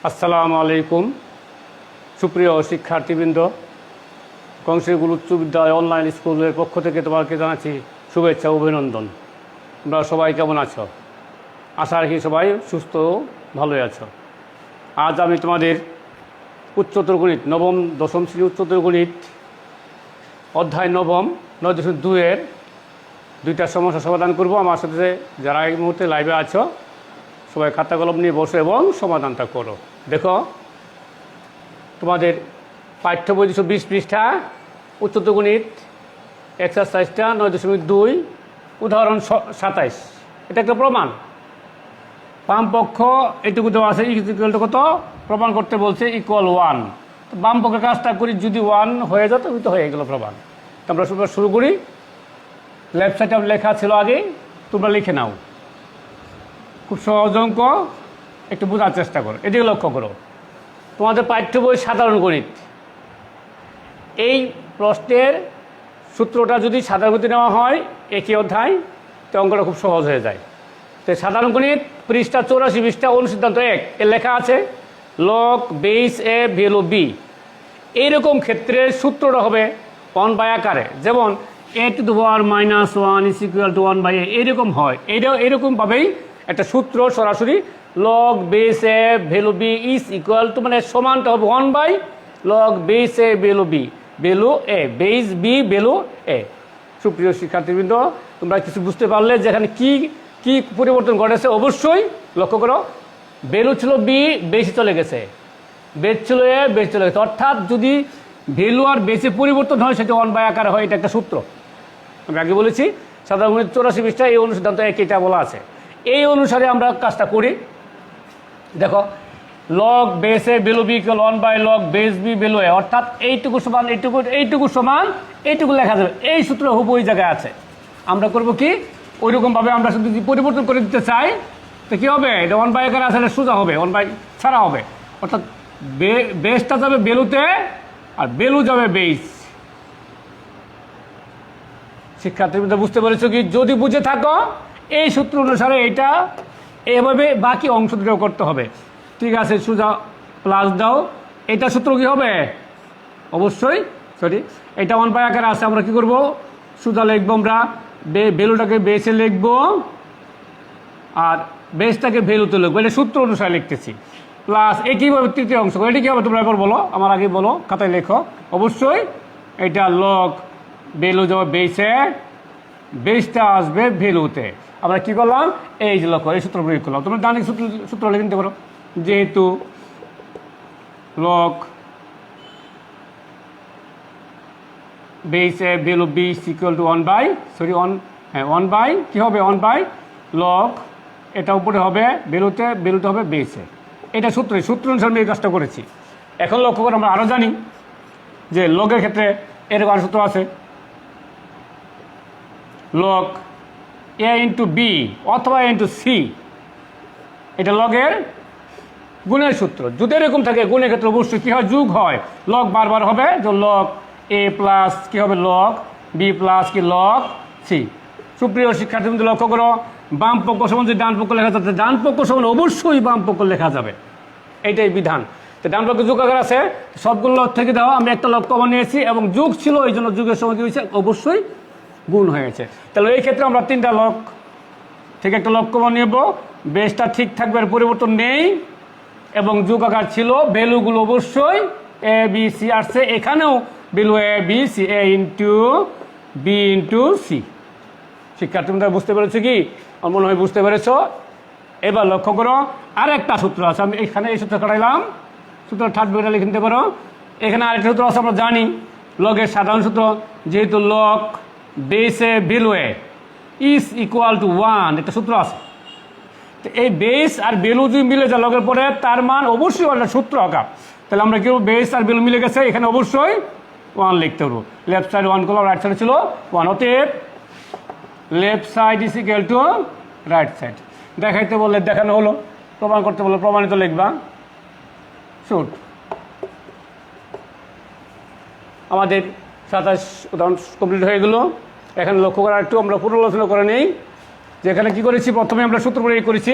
আসসালামু আলাইকুম সুপ্রিয় শিক্ষার্থীবৃন্দ, কংসেগুল উচ্চ বিদ্যালয় অনলাইন স্কুলের পক্ষ থেকে তোমাকে জানাচ্ছি শুভেচ্ছা ও অভিনন্দন। তোমরা সবাই কেমন আছো? আশা রাখি সবাই সুস্থ ও ভালোই আছো। আজ আমি তোমাদের উচ্চতর গণিত নবম দশম শ্রেণী উচ্চতর গণিত অধ্যায় নবম 9.2-এর দুইটা সমস্যা সমাধান করব। আমার সাথে যারা এই মুহূর্তে লাইভে আছো সবাই খাতা কলম নিয়ে বসো এবং সমাধানটা করো। দেখো, তোমাদের পাঠ্য বই 220 পৃষ্ঠা উচ্চতর গণিত এক্সারসাইজটা 9.2 উদাহরণ 27। এটা একটা প্রমাণ। বাম পক্ষ এটুকু দেওয়া আছে, ইকুয়ালটা কত প্রমাণ করতে বলছে, ইকুয়াল 1। তো বাম পক্ষের কাজটা করি, যদি 1 হয়ে যেত তো হয়ে গেল প্রমাণ। তো আমরা শুরু করি। লেফট সাইডে লেখা ছিল আগে, তোমরা লিখে নাও। খুব সহজ অঙ্ক, একটু বোঝার চেষ্টা করো। এদিকে লক্ষ্য করো, তোমাদের পাঠ্য বই সাধারণ গণিত এই প্রশ্নের সূত্রটা যদি সাধারণ গণিতে নেওয়া হয় একই অধ্যায়, তো অঙ্কটা খুব সহজ হয়ে যায়। তো সাধারণ গণিত পৃষ্ঠা 84 পৃষ্ঠা অনুসিদ্ধান্ত 1 এ লেখা আছে log base A value B. এইরকম ক্ষেত্রে সূত্রটা হবে 1/a আকারে, যেমন a to the power -1 is equal to 1/a, এরকম হয়। এরকমভাবেই একটা সূত্র সরাসরি log base A value B is equal to, মানে সমানটা হবে 1/log base A value B value A, base B value A. সুপ্রিয় শিক্ষার্থীবৃন্দ, তোমরা কিছু বুঝতে পারলে যেখানে কি কি পরিবর্তন ঘটেছে অবশ্যই লক্ষ্য করো। ভ্যালু ছিল বি, বেসে চলে গেছে, বেস ছিল এ, বেস চলে গেছে। অর্থাৎ যদি ভ্যালু আর বেসে পরিবর্তন হয় সেটা 1/a আকারে হয়। এটা একটা সূত্র আমি আগে বলেছি। সাধারণ গণিত 84 পৃষ্ঠা এই অনুসিদ্ধান্ত 1 এটা বলা আছে। এই অনুসারে আমরা কাজটা করি। দেখো, log base A value B equal 1/log base B value A, অর্থাৎ এইটুকু সমান এইটুকু সমান এইটুকু লেখা যাবে। এই সূত্র হুবহু ওই জায়গায় আছে। আমরা করব কি, ওইরকমভাবে আমরা শুধু যদি পরিবর্তন করে দিতে চাই তো কী হবে, এটা 1/a আকারে আসলে সোজা হবে, 1/a ছাড়া হবে। অর্থাৎ বেসটা যাবে ভ্যালুতে আর ভ্যালু যাবে বেস। শিক্ষার্থীরা বুঝতে পেরেছো কি? যদি বুঝে থাকো এই সূত্র অনুসারে এটা এভাবে বাকি অংশ দুটো করতে হবে। ঠিক আছে, সোজা প্লাস দাও। এটা সূত্র কি হবে, অবশ্যই এটা 1/a আকারে আছে। আমরা কি করব, সোজা লিখবো, আমরা ভ্যালুটাকে বেসে লিখবো আর বেসটাকে ভ্যালুতে লিখবো। এটা সূত্র অনুসারে লিখতেছি। প্লাস একইভাবে তৃতীয় অংশ, এটা কি হবে তোমরা এবার বলো, আমার আগে বলো, খাতায় লেখো। অবশ্যই এটা লগ ভ্যালু যাবে বেসে, বেসটা আসবে ভ্যালুতে। আমরা কি করলাম, এই যে লক্ষ্য, এই সূত্র প্রয়োগ করলাম। তোমরা ডান সূত্র লিখে নিতে পারো, যেহেতু log base A value B equal to 1/, কি হবে 1/log, এটা উপরে হবে ভ্যালুতে হবে বেসে। এটা সূত্র অনুসারে আমি এই কাজটা করেছি। এখন লক্ষ্য করে আমরা আরও জানি যে লগের ক্ষেত্রে এরকম আর সূত্র আছে, লগ এ ইন্টু বি অথবা এ ইন্টু সি। এটা লগের গুণের সূত্র। যদি এরকম থাকে গুণের ক্ষেত্রে অবশ্যই কী হয়, যোগ হয়। লগ বারবার হবে, যে লগ এ প্লাস কী হবে লগ বি প্লাস কি লগ সি। সুপ্রিয় শিক্ষার্থীদের লক্ষ্য করো, বাম পক্ষ সমান যদি ডান পক্ষ লেখা যাচ্ছে, ডান পক্ষ সমান অবশ্যই বাম পক্ষ লেখা যাবে। এইটাই বিধান। তো ডান পক্ষে যোগ আকার আছে, সবগুলো থেকে দাও। আমি একটা লক্ষ্য বানিয়েছি এবং যোগ ছিল, এই জন্য যুগের সময় কী হয়েছে, অবশ্যই গুণ হয়েছে। তাহলে এই ক্ষেত্রে আমরা 3টা লগ থেকে একটা লক্ষ্য বানিয়েব। বেসটা ঠিক থাকবে, আর পরিবর্তন নেই, এবং যোগ আকার ছিল। ভ্যালুগুলো অবশ্যই এ বি সি আসছে, এখানেও value A B C, A into B into C. শিক্ষার্থী তোমরা বুঝতে পেরেছো কি? আমার মনে হয় বুঝতে পেরেছ। এবার লক্ষ্য করো, আর একটা সূত্র আছে, আমি এখানে এই সূত্র কাটাইলাম, সূত্র থার্ড বইটা লিখে নিতে পারো। এখানে আরেকটা সূত্র আছে, আমরা জানি লগের সাধারণ সূত্র, যেহেতু log base A value A is equal to 1, একটা সূত্র আছে। তো এই বেস আর ভ্যালু যদি মিলে যায় লগের পরে, তার মান অবশ্যই একটা সূত্র আঁকা। তাহলে আমরা কি করবো, বেস আর ভ্যালু মিলে গেছে, এখানে অবশ্যই 1 লিখতে পারবো। লেফট সাইড 1 করলাম, রাইট সাইডে ছিল 1, অতএব left side is equal two right side. দেখাইতে বললে দেখানো হলো, প্রমাণ করতে বললে প্রমাণিত লিখবা। শুট আমাদের 27 উদাহরণ কমপ্লিট হয়ে গেল। এখানে লক্ষ্য করা একটু আমরা পুনরালোচনা করে নেই। যেখানে কি করেছি, প্রথমে আমরা সূত্র প্রয়োগ করেছি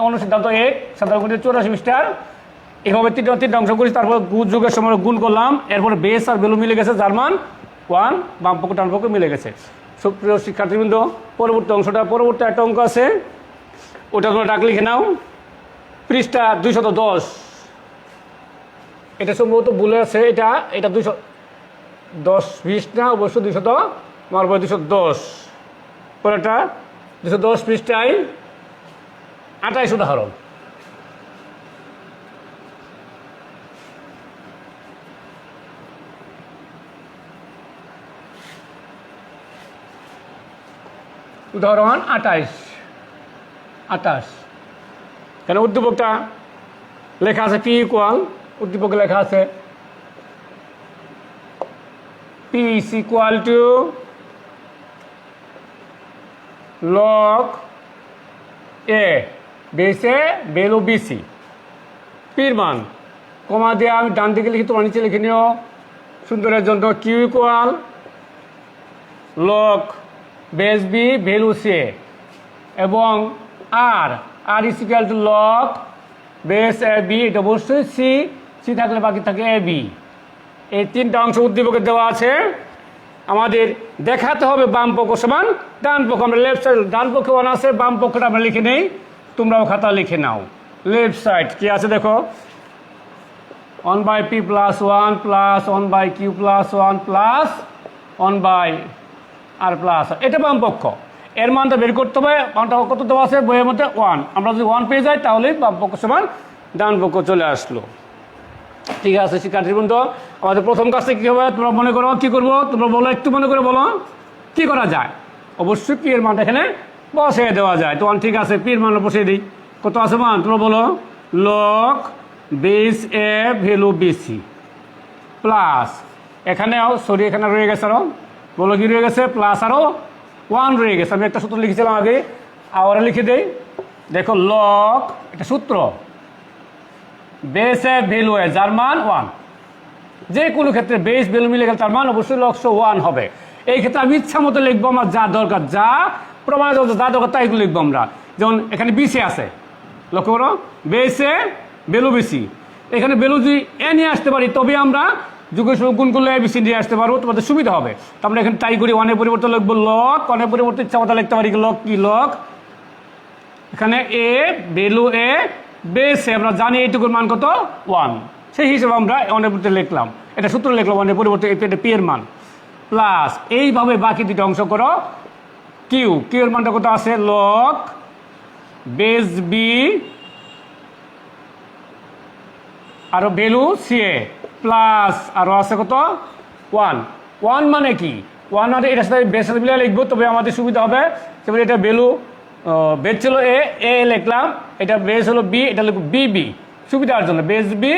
অনুসিদ্ধান্ত 1 সাধারণ গণিত 84 পৃষ্ঠার এভাবে তিনটা অংশ করেছি, তারপর যুগের সময় গুণ করলাম, এরপরে বেস আর ভ্যালু মিলে গেছে, যার মান 1, বাম পক্ষ ডান পক্ষ মিলে গেছে। সুপ্রিয় শিক্ষার্থীবৃন্দ, পরবর্তী একটা অঙ্ক আছে, ওটা তোমরা ডাক লিখে নাও। পৃষ্ঠা 210। এটা সম্ভবত ভুলে আছে, এটা 210 না, অবশ্য 210। পরেরটা 210 পৃষ্ঠায় 28 উদাহরণ। উদাহরণ 28। কেন উদ্দীপকটা লেখা আছে পি ইকুয়াল, উদ্দীপকে লেখা আছে P is equal to log A বেসে ভ্যালু বিসি। পির মান কমা দিয়ে আমি ডান দিকে লিখি, তোমার নিচে লিখে নিও সুন্দরের জন্য। Q equal log base B value C, এবং R is equal to log base A B, এটা অবশ্যই সি থাকলে বাকি থাকে এ বি। এই তিনটা অংশ উদ্দীপকে দেওয়া আছে। আমাদের দেখাতে হবে বাম পক্ষ সমান ডান পক্ষ। আমরা লেফট সাইড, ডান পক্ষে 1 আছে, বাম পক্ষটা আমরা লিখে নেই, তোমরাও খাতা লিখে নাও। লেফট সাইড কি আছে দেখো, 1/p + 1 + 1/q + 1 + 1/r+। এটা বাম পক্ষ। এর মানটা বের করতে হবে। মানটা কত দেওয়া আছে বইয়ের মধ্যে 1। আমরা যদি 1 পেয়ে যাই তাহলে বাম পক্ষ সমান ডান পক্ষ চলে আসলো। ঠিক আছে শিক্ষার্থীবৃন্দ, আমাদের প্রথম কাজটা কী হবে তোমরা মনে করো, কী করবো তোমরা বলো, একটু মনে করে বলো কী করা যায়। অবশ্যই পি এর মানটা এখানে বসিয়ে দেওয়া যায়। তো ঠিক আছে, পি এর মান বসিয়ে দিই। কত আছে মান তোমরা বলো, log base A value BC plus, এখানেও সরি এখানে রয়ে গেছে আরও, বলো কি রয়ে গেছে, প্লাস আরও 1 রয়ে গেছে। আমি একটা সূত্র লিখেছিলাম আগে, আবার লিখে দেই। দেখো লগ, এটা সূত্র, বেস এ ভ্যালু এ যার মান 1। যে কোনো ক্ষেত্রে বেস ভ্যালু মিলে গেলে তার মান অবশ্যই লক্ষ্য 1 হবে। এই ক্ষেত্রে আমি ইচ্ছা মতো লিখবো, আমার যা দরকার, যা প্রমাণ যা দরকার তাই লিখবো আমরা। যেমন এখানে বিসি আছে, লক্ষ্য করো বেসে ভ্যালু বিসি, এখানে ভ্যালু যদি এ নিয়ে আসতে পারি তবে আমরা যুগের সঙ্গে গুণ করলে বিসি নিয়ে আসতে পারবো, তোমাদের সুবিধা হবে। তো আমরা এখানে তাই করি, 1 এর পরিবর্তে লিখবো লগ, 1 এর পরিবর্তে ইচ্ছা মতো লিখতে পারি লগ কি লগ, এখানে এ ভ্যালু এ বেসে আমরা জানি এইটুকুর মান কত 1, সেই হিসেবে আমরা 1 এর পরিবর্তে লিখলাম, এটা সূত্র লিখলাম 1 এর পরিবর্তে এটা পি এর মান প্লাস। এইভাবে বাকি দুটো অংশ করো। কিউ এর মানটা কত আছে, লগ বেস বি আরো ভ্যালু সি এ প্লাস আরো আছে কত 1 মানে কি 1 মানে এটার সাথে বেস সাথে মিলে লিখবো, তবে আমাদের সুবিধা হবে। যেমন এটা ভ্যালু বেস ছিল এ লিখলাম, এটা বেস হলো বি, এটা লিখবো বি সুবিধার জন্য, base B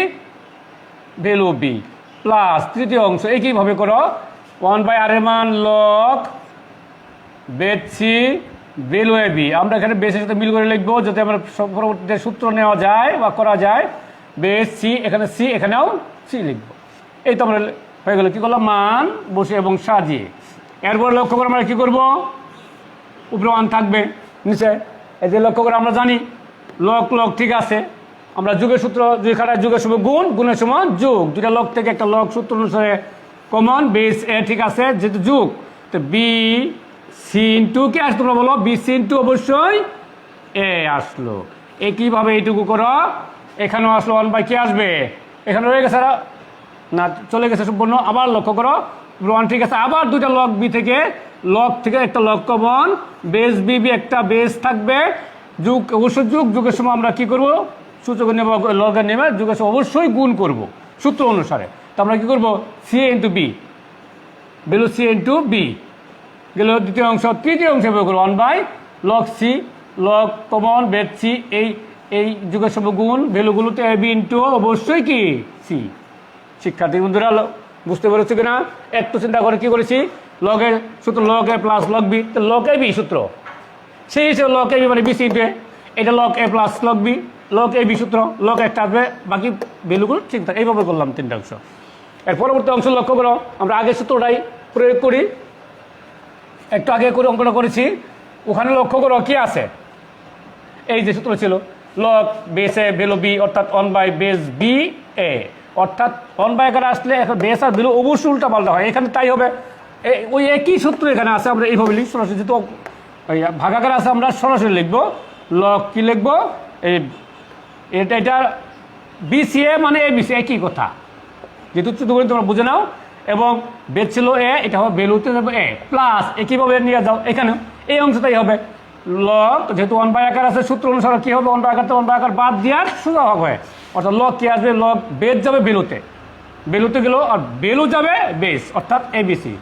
value B plus তৃতীয় অংশ একইভাবে করো 1/r এর মান log base C value A B. আমরা এখানে বেসের সাথে মিল করে লিখবো যাতে আমরা পরবর্তীতে সূত্র নেওয়া যায় বা করা যায়। বেস সি, এখানে সি, এখানেও সি লিখবো। এই তো আমরা হয়ে গেল, কী করলাম মান বসে এবং সাজিয়ে। এরপর লক্ষ্য করে আমরা কী করবো, উপরে 1 থাকবে, নিচে এই যে লক্ষ্য করে আমরা জানি লগ ঠিক আছে। আমরা যুগের সূত্র দুই খাটায় যুগের সময় গুণের সময় যুগ, দুটা লগ থেকে একটা লগ সূত্র অনুসারে কমন বেস এ ঠিক আছে, যেহেতু যুগ তো বি সি ইন্টু কি আসে তোমরা বলো, বি সি ইন্টু অবশ্যই এ আসলো। একইভাবে এইটুকু করো, এখানেও আসলো 1 কি আসবে, এখানে রয়ে গেছে না, চলে গেছে সম্পূর্ণ। আবার লক্ষ্য করো 1 ঠিক আছে, আবার দুইটা লগ বি থেকে একটা লগ কমন, বেস বি একটা বেস থাকবে, যুগ অবশ্যই যুগের সময় আমরা কি করব, সূচকের নেব লগের নেবে, যুগের সময় অবশ্যই গুণ করব সূত্র অনুসারে। তো আমরা কি করব, C into B value C into B গেল দ্বিতীয় অংশ। তৃতীয় অংশ ব্যবহার করবো 1 log C, log common base C, এই যুগের সময় গুণ ভ্যালুগুলোতে এ বি ইন্টু অবশ্যই কি সি। শিক্ষার্থী বন্ধুরা বুঝতে পেরেছি কিনা, একটু চিন্তা করে কি করেছি, লগের সূত্র log A plus log B, তো লগ এ বি সূত্র, সেই হিসেবে লগ এ বি মানে বি সি ইন্টু এটা log A plus log B, log A B সূত্র, লগ একটা আসবে, বাকি ভ্যালুগুলো ঠিক থাকে। এইভাবে করলাম 3টা অংশ। এর পরবর্তী অংশ লক্ষ্য করো, আমরা আগের সূত্রটাই প্রয়োগ করি, একটু আগে করে অঙ্কটা করেছি। ওখানে লক্ষ্য করো কি আছে, এই যে সূত্র ছিল log base A value B, অর্থাৎ 1 বাই বেস বি এ, অর্থাৎ 1 বাই আকারে আসলে এখন বেস আর ভ্যালু অবশ্যই উল্টা পাল্টা হয়, এখানে তাই হবে। ওই একই সূত্র এখানে আছে, আমরা এইভাবে লিখি সরাসরি, যেহেতু ভাগাকার আছে আমরা সরাসরি লিখবো। লগ কি লিখবো, এটা বিসিএ মানে এ বিসি, একই কথা, যেহেতু তোমরা বুঝে নাও। এবং বেদ ছিল এ, এটা হবে ভ্যালুতে যাবে এ প্লাস, একইভাবে নিয়ে যাও এখানেও এই অংশটাই হবে লগ, যেহেতু 1 বাই আকার আছে সূত্র অনুসারে কি হবে, 1 বাই আকার তো 1 বাই আকার বাদ দেওয়ার সোজা হবে, অর্থাৎ লগ কি আসবে, লগ বেদ যাবে ভ্যালুতে গেল, আর ভ্যালু যাবে বেস, অর্থাৎ এবিসি।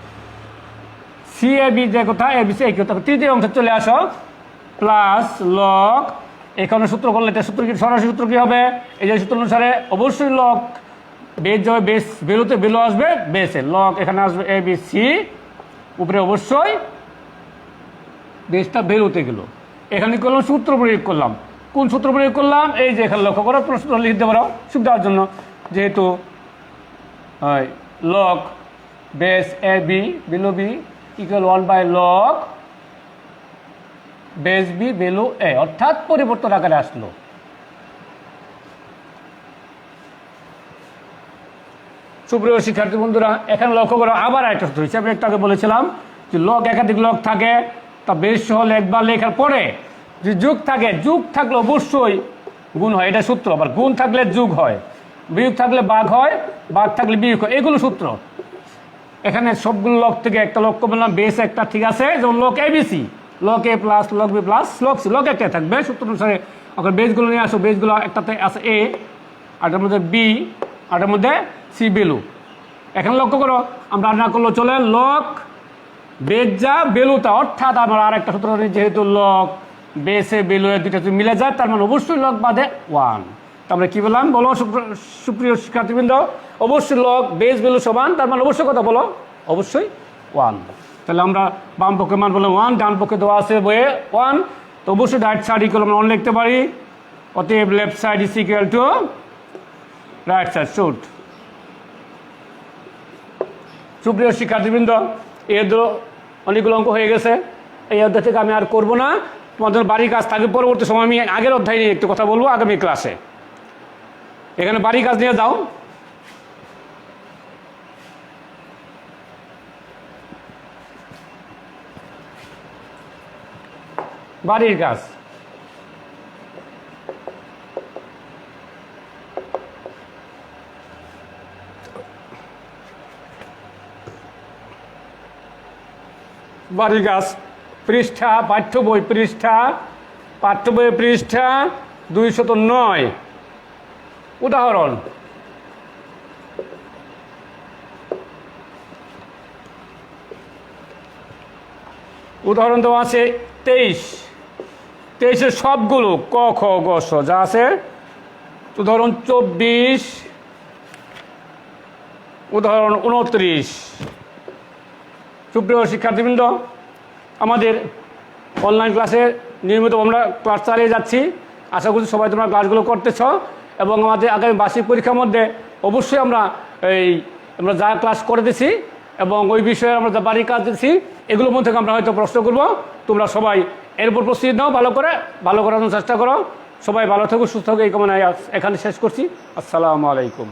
সি এ বি যে কথা, এবিসি একই কথা। তৃতীয় অংশে চলে আসো, প্লাস লগ, এখানে সূত্র করলে এটা সূত্র কি, সরাসরি সূত্র কি হবে, এই যে সূত্র অনুসারে অবশ্যই লগ বেস যাবে বেস ভ্যালুতে, ভ্যালু আসবে বেসে, লগ এখানে আসবে এ বি সি, উপরে অবশ্যই বেসটা ভ্যালুতে গেল। এখানে করলাম সূত্র প্রয়োগ করলাম, কোন সূত্র প্রয়োগ করলাম, এই যে এখানে লক্ষ্য করো, প্রশ্ন লিখতে পারো সুবিধার জন্য, যেহেতু log base A B value B equal 1 by log base B value A, অর্থাৎ পরিবর্তন আকারে আসলো। সুপ্রিয় শিক্ষার্থী বন্ধুরা, এখানে লক্ষ্য করো আবার একটা সূত্র হিসাবে, একটু আগে বলেছিলাম যে লগ একাধিক লগ থাকে, তা বেশ সহ একবার লেখার পরে যে যোগ থাকে, যোগ থাকলে অবশ্যই গুণ হয়, এটা সূত্র। আবার গুণ থাকলে যোগ হয়, বিয়োগ থাকলে ভাগ হয়, ভাগ থাকলে বিয়োগ হয়, এগুলো সূত্র। এখানে সবগুলো লগ থেকে একটা লক্ষ্য বললাম, বেস একটা ঠিক আছে, যেমন log ABC, log A plus log B plus log C, log একটাই থাকবে সূত্র অনুসারে। ওখানে বেসগুলো নিয়ে আসো, বেসগুলো একটাতে আছে এ, আরটার মধ্যে বি, আরটার মধ্যে সি ভ্যালু। এখানে লক্ষ্য করো, আমরা না করলেও চলে, লগ বেস যা ভ্যালুটা, অর্থাৎ আমরা আর একটা সূত্র, যেহেতু লগ বেসে ভ্যালু দুইটা যদি মিলে যায়, তার মানে অবশ্যই লগ বাদে 1। তারপরে কি বললাম বলো সুপ্রিয় শিক্ষার্থীবৃন্দ, অবশ্যই লগ বেস ভ্যালু সমান, তার মানে অবশ্যই কথা বলো, অবশ্যই 1। তাহলে আমরা বাম পক্ষে মান বললাম 1, ডান পক্ষে দেওয়া আছে বইয়ে 1, তো অবশ্যই রাইট সাইড ইকুয়াল আমরা 1 লিখতে পারি, অতএব left side is equal two right side shoot. সুপ্রিয় শিক্ষার্থীবৃন্দ, এর অনেকগুলো অঙ্ক হয়ে গেছে, এই অধ্যায় থেকে আমি আর করবো না, তোমাদের বাড়ির কাজ থাকে, পরবর্তী সময় আমি আগের অধ্যায় নিয়ে একটু কথা বলবো আগামী ক্লাসে। এখানে বাড়ির কাজ নিয়ে যাও। বাড়ির কাজ, বাড়ির কাজ পৃষ্ঠা, পাঠ্য বই পৃষ্ঠা, পাঠ্য বইয়ের পৃষ্ঠা 209। উদাহরণ, উদাহরণ দেওয়া আছে 23 সবগুলো ক খ গ স যা আছে। উদাহরণ 24, উদাহরণ 29। সুপ্রিয় শিক্ষার্থীবৃন্দ, আমাদের অনলাইন ক্লাসে নিয়মিত আমরা ক্লাস চালিয়ে যাচ্ছি, আশা করছি সবাই তোমরা ক্লাসগুলো করতেছ, এবং আমাদের আগামী বার্ষিক পরীক্ষার মধ্যে অবশ্যই আমরা যা ক্লাস করে দিছি এবং ওই বিষয়ে আমরা যা বাড়ির কাজ দিচ্ছি, এগুলোর মধ্যে আমরা হয়তো প্রশ্ন করব, তোমরা সবাই এর উপর প্রস্তুতি নাও, ভালো করার চেষ্টা করো। সবাই ভালো থাকো, সুস্থ থাকো, এই কামনায় এখানে শেষ করছি। আসসালামু আলাইকুম।